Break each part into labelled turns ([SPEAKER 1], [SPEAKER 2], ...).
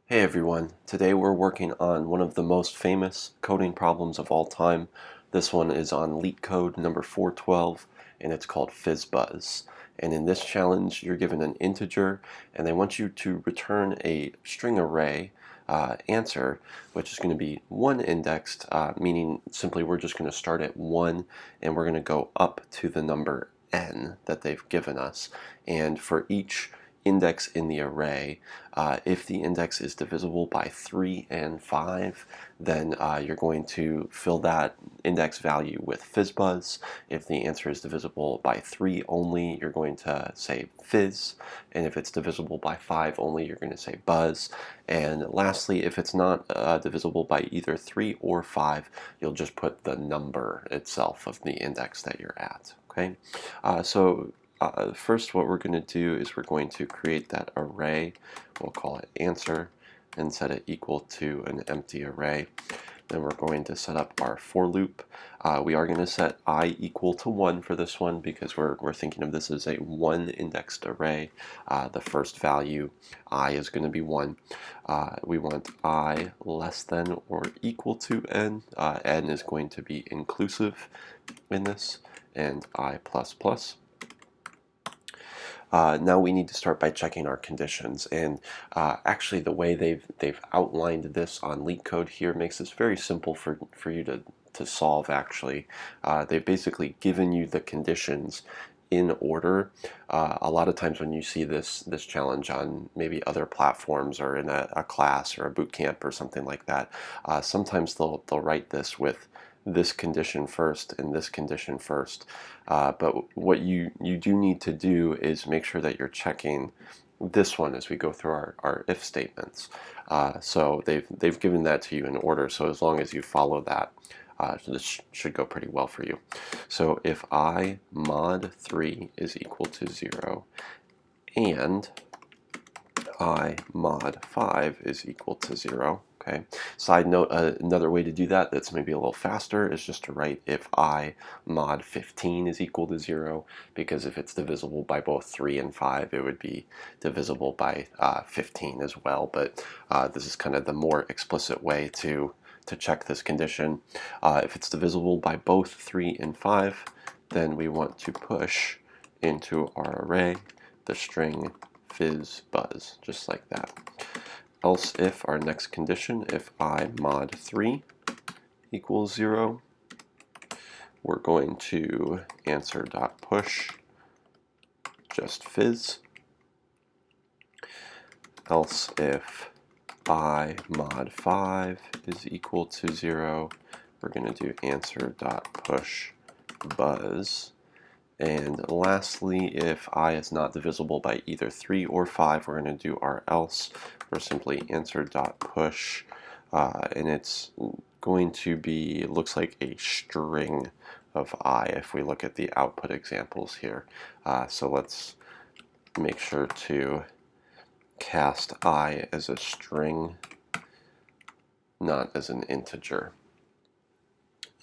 [SPEAKER 1] Hey everyone, today we're working on one of the most famous coding problems of all time. This one is on LeetCode number 412 and it's called FizzBuzz. And in this challenge you're given an integer and they want you to return a string array answer, which is going to be one indexed, meaning simply we're just going to start at 1 and we're going to go up to the number n that they've given us. And for each index in the array, if the index is divisible by 3 and 5, then you're going to fill that index value with FizzBuzz. If the answer is divisible by 3 only, you're going to say Fizz. And if it's divisible by 5 only, you're going to say Buzz. And lastly, if it's not divisible by either 3 or 5, you'll just put the number itself of the index that you're at. Okay, first what we're going to do is we're going to create that array. We'll call it answer and set it equal to an empty array. Then we're going to set up our for loop. We are going to set I equal to 1 for this one because we're thinking of this as a one indexed array. The first value, I, is going to be 1. We want I less than or equal to n. N is going to be inclusive in this, and I plus plus. Now we need to start by checking our conditions, and actually the way they've outlined this on LeetCode here makes this very simple for you to solve. Actually, they've basically given you the conditions in order. A lot of times when you see this challenge on maybe other platforms or in a class or a boot camp or something like that, sometimes they'll write this with this condition first and this condition first. But what you do need to do is make sure that you're checking this one as we go through our if statements. So they've given that to you in order, so as long as you follow that, this should go pretty well for you. So if I mod 3 is equal to 0 and I mod 5 is equal to 0. Okay. Side note, another way to do that that's maybe a little faster is just to write if I mod 15 is equal to 0, because if it's divisible by both 3 and 5, it would be divisible by 15 as well. But this is kind of the more explicit way to check this condition. If it's divisible by both 3 and 5, then we want to push into our array the string FizzBuzz, just like that. Else if our next condition, if I mod 3 equals 0, we're going to answer.push just fizz. Else if I mod 5 is equal to 0, we're going to do answer.push buzz. And lastly, if I is not divisible by either 3 or 5, we're going to do our else. We're simply answer.push, and it's going to be, it looks like a string of I if we look at the output examples here. So let's make sure to cast I as a string, not as an integer.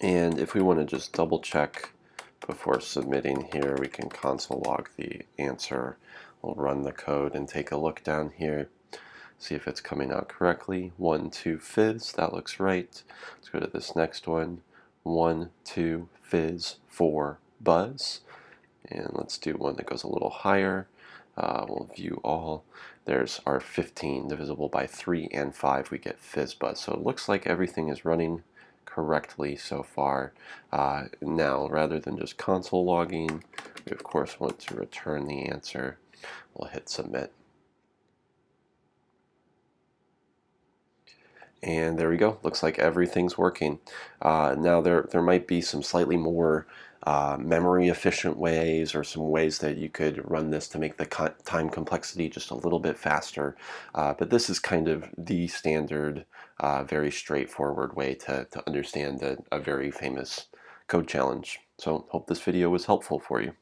[SPEAKER 1] And if we want to just double check before submitting here, we can console log the answer. We'll run the code and take a look down here, see if it's coming out correctly. 1, 2, fizz, that looks right. Let's go to this next one. 1, 2, fizz, 4, buzz. And let's do one that goes a little higher. We'll view all. There's our 15 divisible by 3 and 5, we get FizzBuzz. So it looks like everything is running correctly so far. Now, rather than just console logging, we of course want to return the answer. We'll hit submit. And there we go. Looks like everything's working. Now there might be some slightly more memory efficient ways, or some ways that you could run this to make the time complexity just a little bit faster. But this is kind of the standard, very straightforward way to understand a very famous code challenge. So hope this video was helpful for you.